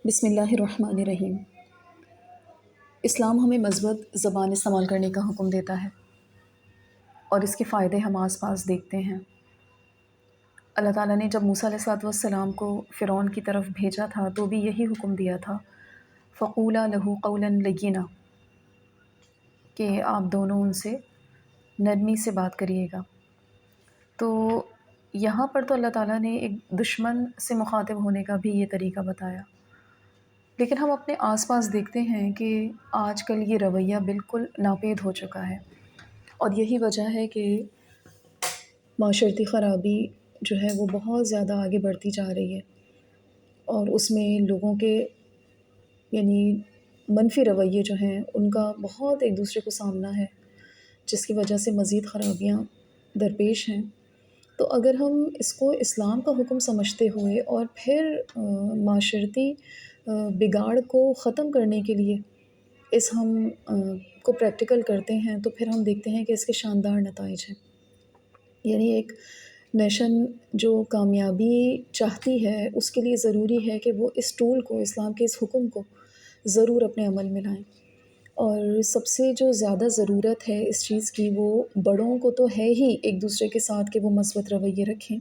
بسم اللہ الرحمن الرحیم۔ اسلام ہمیں مثبت زبان استعمال کرنے کا حکم دیتا ہے اور اس کے فائدے ہم آس پاس دیکھتے ہیں۔ اللہ تعالیٰ نے جب موسیٰ علیہ السلام کو فرعون کی طرف بھیجا تھا تو بھی یہی حکم دیا تھا، فَقُولَا لَهُ قَوْلًا لَيِّنًا، کہ آپ دونوں ان سے نرمی سے بات کریے گا۔ تو یہاں پر تو اللہ تعالیٰ نے ایک دشمن سے مخاطب ہونے کا بھی یہ طریقہ بتایا، لیکن ہم اپنے آس پاس دیکھتے ہیں کہ آج کل یہ رویہ بالکل ناپید ہو چکا ہے، اور یہی وجہ ہے کہ معاشرتی خرابی جو ہے وہ بہت زیادہ آگے بڑھتی جا رہی ہے، اور اس میں لوگوں کے یعنی منفی رویے جو ہیں ان کا بہت ایک دوسرے کو سامنا ہے، جس کی وجہ سے مزید خرابیاں درپیش ہیں۔ تو اگر ہم اس کو اسلام کا حکم سمجھتے ہوئے اور پھر معاشرتی بگاڑ کو ختم کرنے کے لیے اس ہم کو پریکٹیکل کرتے ہیں، تو پھر ہم دیکھتے ہیں کہ اس کے شاندار نتائج ہیں۔ یعنی ایک نیشن جو کامیابی چاہتی ہے اس کے لیے ضروری ہے کہ وہ اس ٹول کو، اسلام کے اس حکم کو ضرور اپنے عمل میں لائیں۔ اور سب سے جو زیادہ ضرورت ہے اس چیز کی، وہ بڑوں کو تو ہے ہی ایک دوسرے کے ساتھ کہ وہ مثبت رویے رکھیں،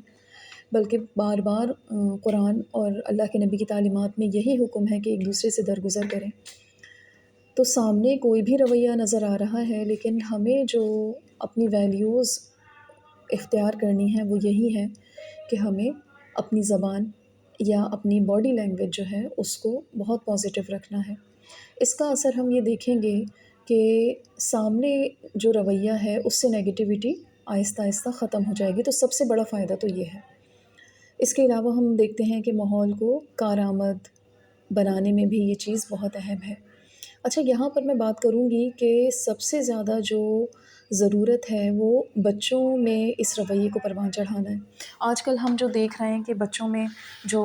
بلکہ بار بار قرآن اور اللہ کے نبی کی تعلیمات میں یہی حکم ہے کہ ایک دوسرے سے درگزر کریں۔ تو سامنے کوئی بھی رویہ نظر آ رہا ہے، لیکن ہمیں جو اپنی ویلیوز اختیار کرنی ہے وہ یہی ہے کہ ہمیں اپنی زبان یا اپنی باڈی لینگویج جو ہے اس کو بہت پازیٹیو رکھنا ہے۔ اس کا اثر ہم یہ دیکھیں گے کہ سامنے جو رویہ ہے اس سے نیگیٹیوٹی آہستہ آہستہ ختم ہو جائے گی۔ تو سب سے بڑا فائدہ تو یہ ہے۔ اس کے علاوہ ہم دیکھتے ہیں کہ ماحول کو کارآمد بنانے میں بھی یہ چیز بہت اہم ہے۔ اچھا، یہاں پر میں بات کروں گی کہ سب سے زیادہ جو ضرورت ہے وہ بچوں میں اس رویے کو پروان چڑھانا ہے۔ آج کل ہم جو دیکھ رہے ہیں کہ بچوں میں جو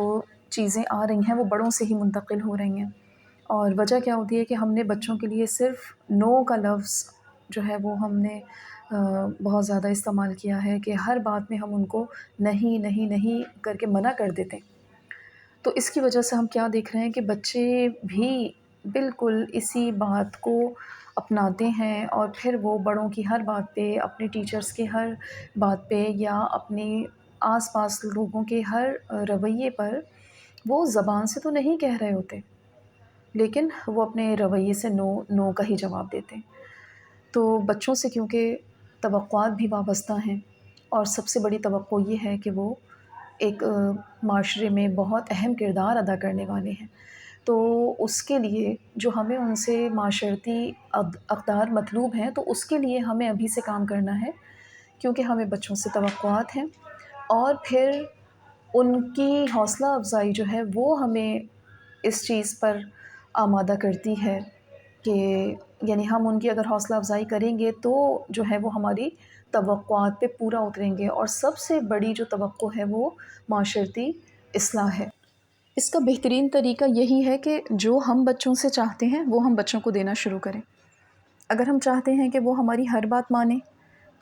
چیزیں آ رہی ہیں وہ بڑوں سے ہی منتقل ہو رہی ہیں، اور وجہ کیا ہوتی ہے کہ ہم نے بچوں کے لیے صرف نو کا لفظ جو ہے وہ ہم نے بہت زیادہ استعمال کیا ہے، کہ ہر بات میں ہم ان کو نہیں نہیں نہیں کر کے منع کر دیتے ہیں۔ تو اس کی وجہ سے ہم کیا دیکھ رہے ہیں کہ بچے بھی بالکل اسی بات کو اپناتے ہیں، اور پھر وہ بڑوں کی ہر بات پہ، اپنے ٹیچرز کے ہر بات پہ، یا اپنے آس پاس لوگوں کے ہر رویے پر وہ زبان سے تو نہیں کہہ رہے ہوتے، لیکن وہ اپنے رویے سے نو نو کا ہی جواب دیتے ہیں۔ تو بچوں سے کیونکہ توقعات بھی وابستہ ہیں، اور سب سے بڑی توقع یہ ہے کہ وہ ایک معاشرے میں بہت اہم کردار ادا کرنے والے ہیں، تو اس کے لیے جو ہمیں ان سے معاشرتی اقدار مطلوب ہیں، تو اس کے لیے ہمیں ابھی سے کام کرنا ہے، کیونکہ ہمیں بچوں سے توقعات ہیں، اور پھر ان کی حوصلہ افزائی جو ہے وہ ہمیں اس چیز پر آمادہ کرتی ہے کہ یعنی ہم ان کی اگر حوصلہ افزائی کریں گے تو جو ہے وہ ہماری توقعات پہ پورا اتریں گے، اور سب سے بڑی جو توقع ہے وہ معاشرتی اصلاح ہے۔ اس کا بہترین طریقہ یہی ہے کہ جو ہم بچوں سے چاہتے ہیں وہ ہم بچوں کو دینا شروع کریں۔ اگر ہم چاہتے ہیں کہ وہ ہماری ہر بات مانیں،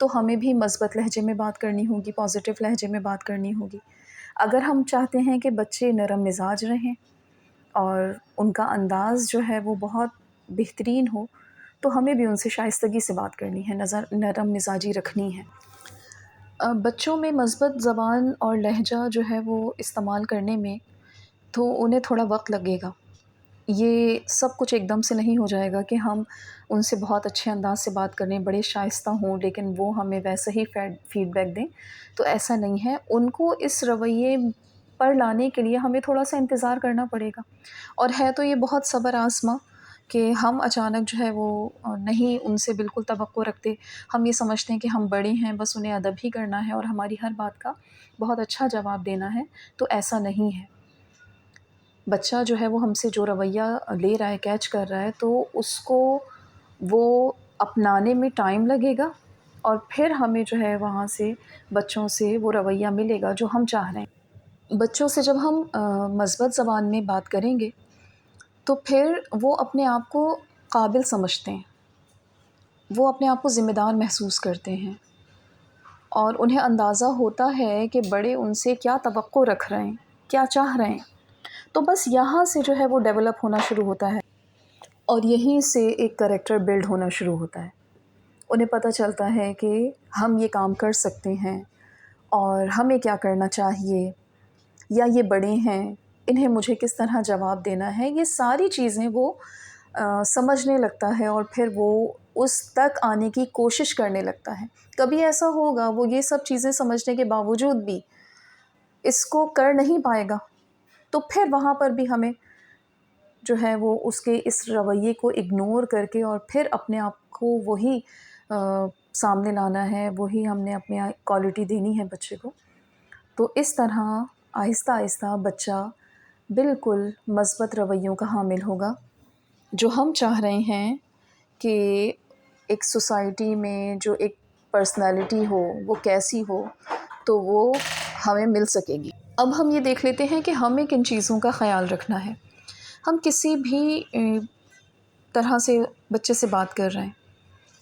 تو ہمیں بھی مثبت لہجے میں بات کرنی ہوگی، پازیٹیو لہجے میں بات کرنی ہوگی۔ اگر ہم چاہتے ہیں کہ بچے نرم مزاج رہیں اور ان کا انداز جو ہے وہ بہت بہترین ہو، تو ہمیں بھی ان سے شائستگی سے بات کرنی ہے، نرم مزاجی رکھنی ہے۔ بچوں میں مثبت زبان اور لہجہ جو ہے وہ استعمال کرنے میں تو انہیں تھوڑا وقت لگے گا۔ یہ سب کچھ ایک دم سے نہیں ہو جائے گا کہ ہم ان سے بہت اچھے انداز سے بات کریں، بڑے شائستہ ہوں، لیکن وہ ہمیں ویسے ہی فیڈ بیک دیں، تو ایسا نہیں ہے۔ ان کو اس رویے پر لانے کے لیے ہمیں تھوڑا سا انتظار کرنا پڑے گا، اور ہے تو یہ بہت صبر آزما کہ ہم اچانک جو ہے وہ نہیں ان سے بالکل توقع رکھتے۔ ہم یہ سمجھتے ہیں کہ ہم بڑے ہیں، بس انہیں ادب ہی کرنا ہے اور ہماری ہر بات کا بہت اچھا جواب دینا ہے، تو ایسا نہیں ہے۔ بچہ جو ہے وہ ہم سے جو رویہ لے رہا ہے، کیچ کر رہا ہے، تو اس کو وہ اپنانے میں ٹائم لگے گا، اور پھر ہمیں جو ہے وہاں سے بچوں سے وہ رویہ ملے گا جو ہم چاہ رہے ہیں۔ بچوں سے جب ہم مثبت زبان میں بات کریں گے تو پھر وہ اپنے آپ کو قابل سمجھتے ہیں، وہ اپنے آپ کو ذمہ دار محسوس کرتے ہیں، اور انہیں اندازہ ہوتا ہے کہ بڑے ان سے کیا توقع رکھ رہے ہیں، کیا چاہ رہے ہیں۔ تو بس یہاں سے جو ہے وہ ڈیولپ ہونا شروع ہوتا ہے، اور یہیں سے ایک کریکٹر بلڈ ہونا شروع ہوتا ہے۔ انہیں پتہ چلتا ہے کہ ہم یہ کام کر سکتے ہیں اور ہمیں کیا کرنا چاہیے، یا یہ بڑے ہیں انہیں مجھے کس طرح جواب دینا ہے، یہ ساری چیزیں وہ سمجھنے لگتا ہے، اور پھر وہ اس تک آنے کی کوشش کرنے لگتا ہے۔ کبھی ایسا ہوگا وہ یہ سب چیزیں سمجھنے کے باوجود بھی اس کو کر نہیں پائے گا، تو پھر وہاں پر بھی ہمیں جو ہے وہ اس کے اس رویے کو اگنور کر کے اور پھر اپنے آپ کو وہی سامنے لانا ہے، وہی ہم نے اپنی کوالٹی دینی ہے بچے کو۔ تو اس طرح آہستہ آہستہ بچہ بالکل مثبت رویوں کا حامل ہوگا، جو ہم چاہ رہے ہیں کہ ایک سوسائٹی میں جو ایک پرسنالٹی ہو وہ کیسی ہو، تو وہ ہمیں مل سکے گی۔ اب ہم یہ دیکھ لیتے ہیں کہ ہمیں کن چیزوں کا خیال رکھنا ہے۔ ہم کسی بھی طرح سے بچے سے بات کر رہے ہیں،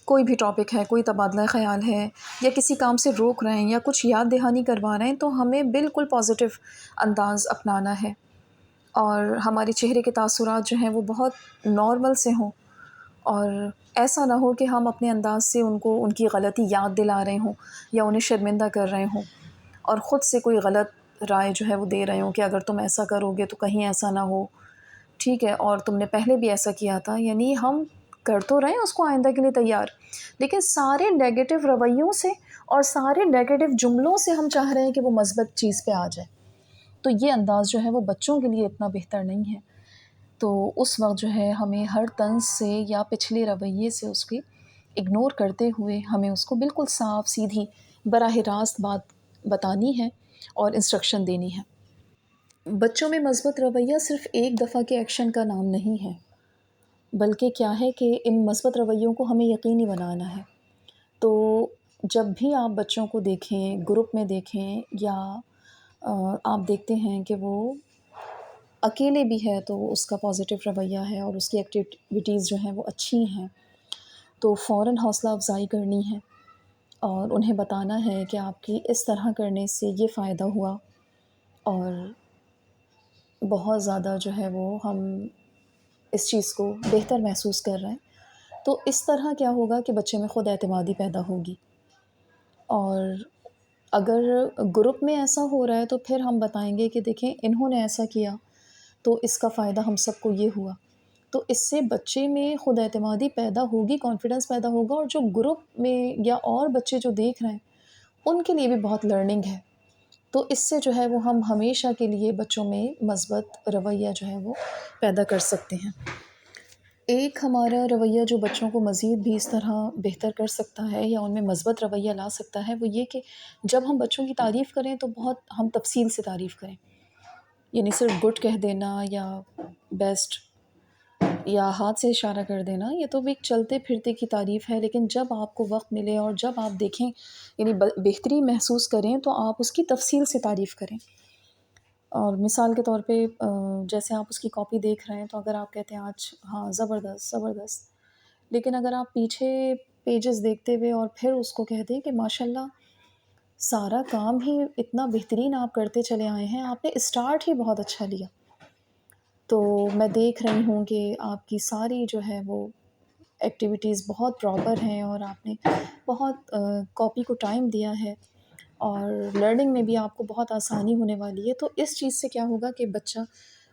کوئی بھی ٹاپک ہے، کوئی تبادلہ خیال ہے، یا کسی کام سے روک رہے ہیں یا کچھ یاد دہانی کروا رہے ہیں، تو ہمیں بالکل پازیٹیو انداز اپنانا ہے، اور ہمارے چہرے کے تاثرات جو ہیں وہ بہت نارمل سے ہوں، اور ایسا نہ ہو کہ ہم اپنے انداز سے ان کی غلطی یاد دلا رہے ہوں یا انہیں شرمندہ کر رہے ہوں، اور خود سے کوئی غلط رائے جو ہے وہ دے رہے ہوں کہ اگر تم ایسا کرو گے تو کہیں ایسا نہ ہو، ٹھیک ہے، اور تم نے پہلے بھی ایسا کیا تھا۔ یعنی ہم کر تو رہے ہیں اس کو آئندہ کے لیے تیار، لیکن سارے نیگیٹو رویوں سے اور سارے نیگیٹو جملوں سے ہم چاہ رہے ہیں کہ وہ مثبت چیز پہ آ جائے، تو یہ انداز جو ہے وہ بچوں کے لیے اتنا بہتر نہیں ہے۔ تو اس وقت جو ہے ہمیں ہر طنز سے یا پچھلے رویے سے اس کی اگنور کرتے ہوئے ہمیں اس کو بالکل صاف سیدھی براہ راست بات بتانی ہے اور انسٹرکشن دینی ہے۔ بچوں میں مثبت رویہ صرف ایک دفعہ کے ایکشن کا نام نہیں ہے، بلکہ کیا ہے کہ ان مثبت رویوں کو ہمیں یقینی بنانا ہے۔ تو جب بھی آپ بچوں کو دیکھیں، گروپ میں دیکھیں، یا آپ دیکھتے ہیں کہ وہ اکیلے بھی ہے تو اس کا پازیٹیو رویہ ہے اور اس کی ایکٹیویٹیز جو ہیں وہ اچھی ہیں، تو فوراً حوصلہ افزائی کرنی ہے اور انہیں بتانا ہے کہ آپ کی اس طرح کرنے سے یہ فائدہ ہوا، اور بہت زیادہ جو ہے وہ ہم اس چیز کو بہتر محسوس کر رہے ہیں۔ تو اس طرح کیا ہوگا کہ بچے میں خود اعتمادی پیدا ہوگی، اور اگر گروپ میں ایسا ہو رہا ہے تو پھر ہم بتائیں گے کہ دیکھیں انہوں نے ایسا کیا تو اس کا فائدہ ہم سب کو یہ ہوا، تو اس سے بچے میں خود اعتمادی پیدا ہوگی، کانفیڈنس پیدا ہوگا، اور جو گروپ میں یا اور بچے جو دیکھ رہے ہیں ان کے لیے بھی بہت لرننگ ہے۔ تو اس سے جو ہے وہ ہم ہمیشہ کے لیے بچوں میں مثبت رویہ جو ہے وہ پیدا کر سکتے ہیں۔ ایک ہمارا رویہ جو بچوں کو مزید بھی اس طرح بہتر کر سکتا ہے یا ان میں مثبت رویہ لا سکتا ہے، وہ یہ کہ جب ہم بچوں کی تعریف کریں تو بہت ہم تفصیل سے تعریف کریں، یعنی صرف گڈ کہہ دینا یا بیسٹ یا ہاتھ سے اشارہ کر دینا، یہ تو بھی ایک چلتے پھرتے کی تعریف ہے، لیکن جب آپ کو وقت ملے اور جب آپ دیکھیں یعنی بہتری محسوس کریں تو آپ اس کی تفصیل سے تعریف کریں۔ اور مثال کے طور پہ جیسے آپ اس کی کاپی دیکھ رہے ہیں تو اگر آپ کہتے ہیں آج ہاں زبردست زبردست، لیکن اگر آپ پیچھے پیجز دیکھتے ہوئے اور پھر اس کو کہہ دیں کہ ماشاء اللہ سارا کام ہی اتنا بہترین آپ کرتے چلے آئے ہیں، آپ نے اسٹارٹ ہی بہت اچھا لیا، تو میں دیکھ رہی ہوں کہ آپ کی ساری جو ہے وہ ایکٹیویٹیز بہت پراپر ہیں، اور آپ نے بہت کاپی کو ٹائم دیا ہے، اور لرننگ میں بھی آپ کو بہت آسانی ہونے والی ہے۔ تو اس چیز سے کیا ہوگا کہ بچہ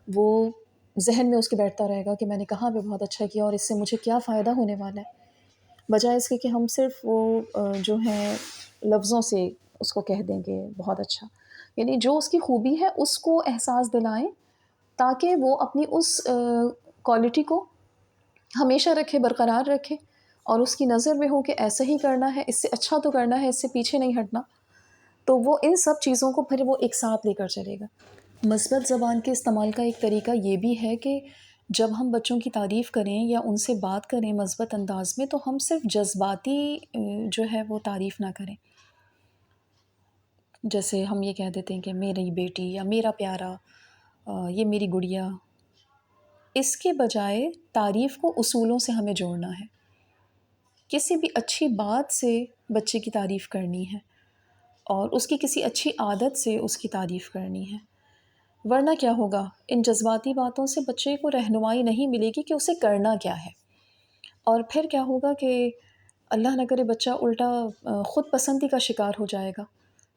وہ ذہن میں اس کے بیٹھتا رہے گا کہ میں نے کہاں پہ بہت اچھا کیا اور اس سے مجھے کیا فائدہ ہونے والا ہے، بجائے اس کے کہ ہم صرف وہ جو ہے لفظوں سے اس کو کہہ دیں کہ بہت اچھا، یعنی جو اس کی خوبی ہے اس کو احساس دلائیں تاکہ وہ اپنی اس کوالٹی کو ہمیشہ رکھے، برقرار رکھے، اور اس کی نظر میں ہو کہ ایسا ہی کرنا ہے، اس سے اچھا تو کرنا ہے، اس سے پیچھے نہیں ہٹنا، تو وہ ان سب چیزوں کو پھر وہ ایک ساتھ لے کر چلے گا۔ مثبت زبان کے استعمال کا ایک طریقہ یہ بھی ہے کہ جب ہم بچوں کی تعریف کریں یا ان سے بات کریں مثبت انداز میں، تو ہم صرف جذباتی جو ہے وہ تعریف نہ کریں، جیسے ہم یہ کہہ دیتے ہیں کہ میری بیٹی یا میرا پیارا، یہ میری گڑیا، اس کے بجائے تعریف کو اصولوں سے ہمیں جوڑنا ہے۔ کسی بھی اچھی بات سے بچے کی تعریف کرنی ہے، اور اس کی کسی اچھی عادت سے اس کی تعریف کرنی ہے، ورنہ کیا ہوگا، ان جذباتی باتوں سے بچے کو رہنمائی نہیں ملے گی کہ اسے کرنا کیا ہے، اور پھر کیا ہوگا کہ اللہ نہ کرے بچہ الٹا خود پسندی کا شکار ہو جائے گا۔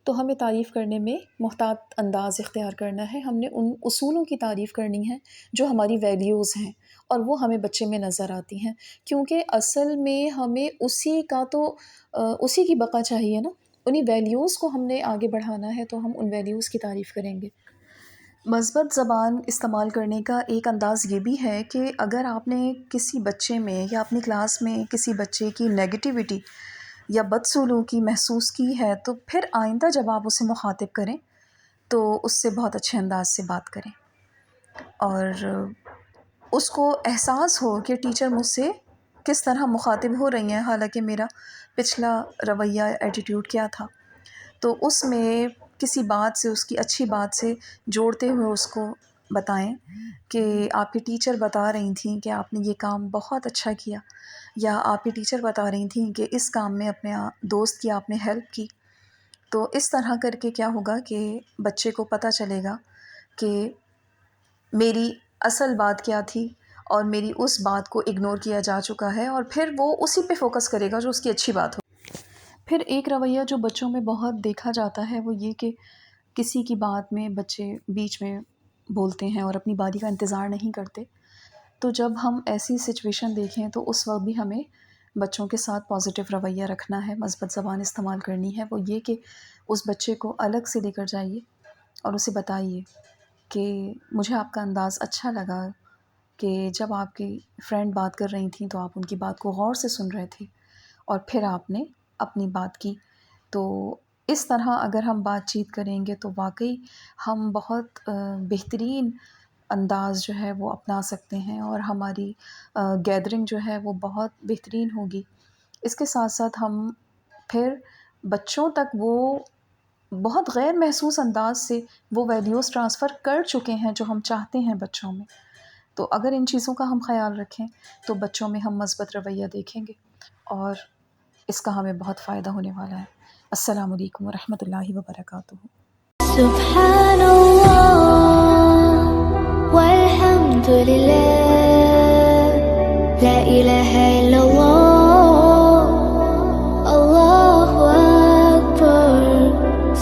تو ہمیں تعریف کرنے میں محتاط انداز اختیار کرنا ہے، ہم نے ان اصولوں کی تعریف کرنی ہے جو ہماری ویلیوز ہیں، اور وہ ہمیں بچے میں نظر آتی ہیں، کیونکہ اصل میں ہمیں اسی کی بقا چاہیے نا، انہی ویلیوز کو ہم نے آگے بڑھانا ہے، تو ہم ان ویلیوز کی تعریف کریں گے۔ مثبت زبان استعمال کرنے کا ایک انداز یہ بھی ہے کہ اگر آپ نے کسی بچے میں یا اپنی کلاس میں کسی بچے کی نیگیٹیوٹی یا بدسلوکی محسوس کی ہے، تو پھر آئندہ جب آپ اسے مخاطب کریں تو اس سے بہت اچھے انداز سے بات کریں، اور اس کو احساس ہو کہ ٹیچر مجھ سے کس طرح مخاطب ہو رہی ہیں، حالانکہ میرا پچھلا رویہ ایٹیٹیوڈ کیا تھا، تو اس میں کسی بات سے، اس کی اچھی بات سے جوڑتے ہوئے اس کو بتائیں کہ آپ کی ٹیچر بتا رہی تھیں کہ آپ نے یہ کام بہت اچھا کیا، یا آپ کی ٹیچر بتا رہی تھیں کہ اس کام میں اپنے دوست کی آپ نے ہیلپ کی۔ تو اس طرح کر کے کیا ہوگا کہ بچے کو پتہ چلے گا کہ میری اصل بات کیا تھی، اور میری اس بات کو اگنور کیا جا چکا ہے، اور پھر وہ اسی پہ فوکس کرے گا جو اس کی اچھی بات ہو۔ پھر ایک رویہ جو بچوں میں بہت دیکھا جاتا ہے وہ یہ کہ کسی کی بات میں بچے بیچ میں بولتے ہیں اور اپنی باری کا انتظار نہیں کرتے۔ تو جب ہم ایسی سچویشن دیکھیں تو اس وقت بھی ہمیں بچوں کے ساتھ پازیٹیو رویہ رکھنا ہے، مثبت زبان استعمال کرنی ہے، وہ یہ کہ اس بچے کو الگ سے لے کر جائیے اور اسے بتائیے کہ مجھے آپ کا انداز اچھا لگا کہ جب آپ کی فرینڈ بات کر رہی تھیں تو آپ ان کی بات کو غور سے سن رہے تھے، اور پھر آپ نے اپنی بات کی۔ تو اس طرح اگر ہم بات چیت کریں گے تو واقعی ہم بہت بہترین انداز جو ہے وہ اپنا سکتے ہیں، اور ہماری گیدرنگ جو ہے وہ بہت بہترین ہوگی۔ اس کے ساتھ ساتھ ہم پھر بچوں تک وہ بہت غیر محسوس انداز سے وہ ویلیوز ٹرانسفر کر چکے ہیں جو ہم چاہتے ہیں بچوں میں۔ تو اگر ان چیزوں کا ہم خیال رکھیں تو بچوں میں ہم مثبت رویہ دیکھیں گے، اور اس کا ہمیں بہت فائدہ ہونے والا ہے۔ السلام علیکم ورحمۃ اللہ وبرکاتہ۔ سبحان اللہ والحمد للہ